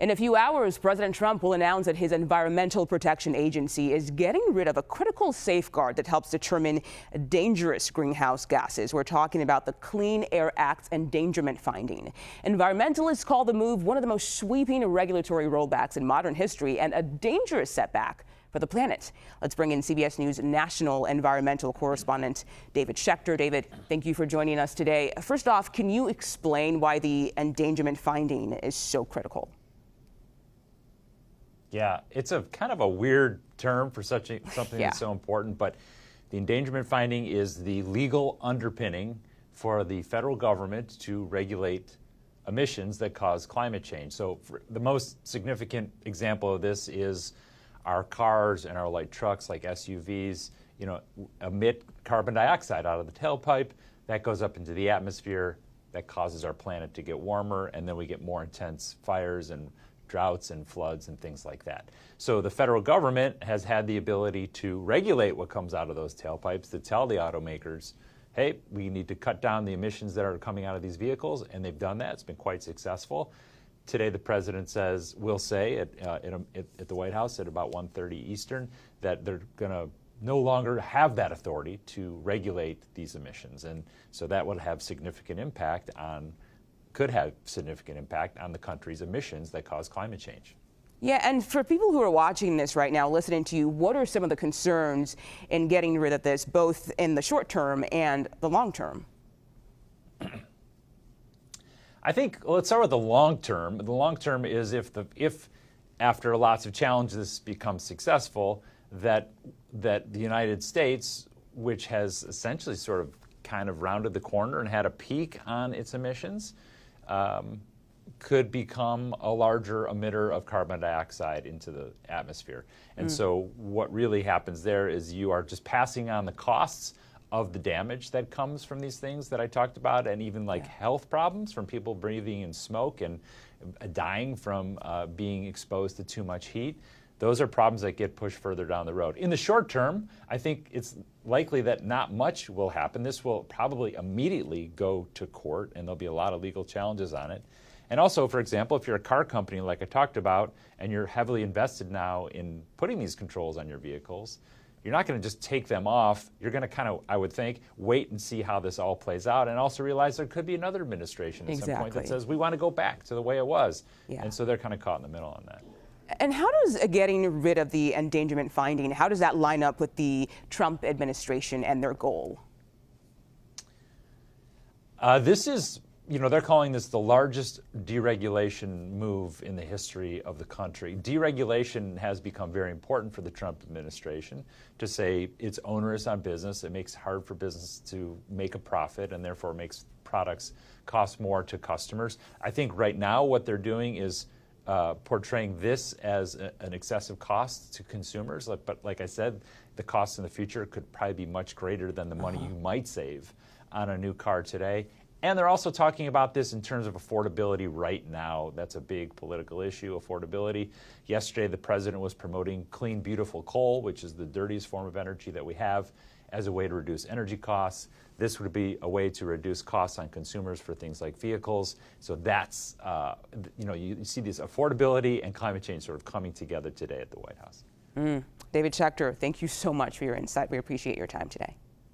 In a few hours, President Trump will announce that his Environmental Protection Agency is getting rid of a critical safeguard that helps determine dangerous greenhouse gases. We're talking about the Clean Air Act's endangerment finding. Environmentalists call the move one of the most sweeping regulatory rollbacks in modern history and a dangerous setback for the planet. Let's bring in CBS News national environmental correspondent David Schechter. David, thank you for joining us today. First off, can you explain why the endangerment finding is so critical? Yeah, it's a kind of a weird term for something that's so important, but the endangerment finding is the legal underpinning for the federal government to regulate emissions that cause climate change. So the most significant example of this is our cars and our light trucks like SUVs, emit carbon dioxide out of the tailpipe. That goes up into the atmosphere. That causes our planet to get warmer, and then we get more intense fires and droughts and floods and things like that. So the federal government has had the ability to regulate what comes out of those tailpipes, to tell the automakers, hey, we need to cut down the emissions that are coming out of these vehicles, and they've done that. It's been quite successful. Today, the president will say at the White House at about 1:30 Eastern that they're going to no longer have that authority to regulate these emissions. And so that would have significant impact could have significant impact on the country's emissions that cause climate change. Yeah, and for people who are watching this right now, listening to you, what are some of the concerns in getting rid of this, both in the short term and the long term? I think let's start with the long term. The long term is if after lots of challenges this becomes successful, that the United States, which has essentially sort of kind of rounded the corner and had a peak on its emissions, could become a larger emitter of carbon dioxide into the atmosphere. And so what really happens there is you are just passing on the costs of the damage that comes from these things that I talked about, and even like health problems from people breathing in smoke and dying from being exposed to too much heat. Those are problems that get pushed further down the road. In the short term, I think it's likely that not much will happen. This will probably immediately go to court, and there'll be a lot of legal challenges on it. And also, for example, if you're a car company like I talked about, and you're heavily invested now in putting these controls on your vehicles, you're not going to just take them off. You're going to kind of, I would think, wait and see how this all plays out, and also realize there could be another administration at some point that says we want to go back to the way it was. And so they're kind of caught in the middle on that. And how does getting rid of the endangerment finding, how does that line up with the Trump administration and their goal? This is, they're calling this the largest deregulation move in the history of the country. Deregulation has become very important for the Trump administration to say it's onerous on business. It makes it hard for business to make a profit, and therefore makes products cost more to customers. I think right now what they're doing is portraying this as an excessive cost to consumers. But like I said, the cost in the future could probably be much greater than the money you might save on a new car today. And they're also talking about this in terms of affordability right now. That's a big political issue, affordability. Yesterday, the president was promoting clean, beautiful coal, which is the dirtiest form of energy that we have, as a way to reduce energy costs. This would be a way to reduce costs on consumers for things like vehicles. So that's, you see this affordability and climate change sort of coming together today at the White House. David Schechter, thank you so much for your insight. We appreciate your time today.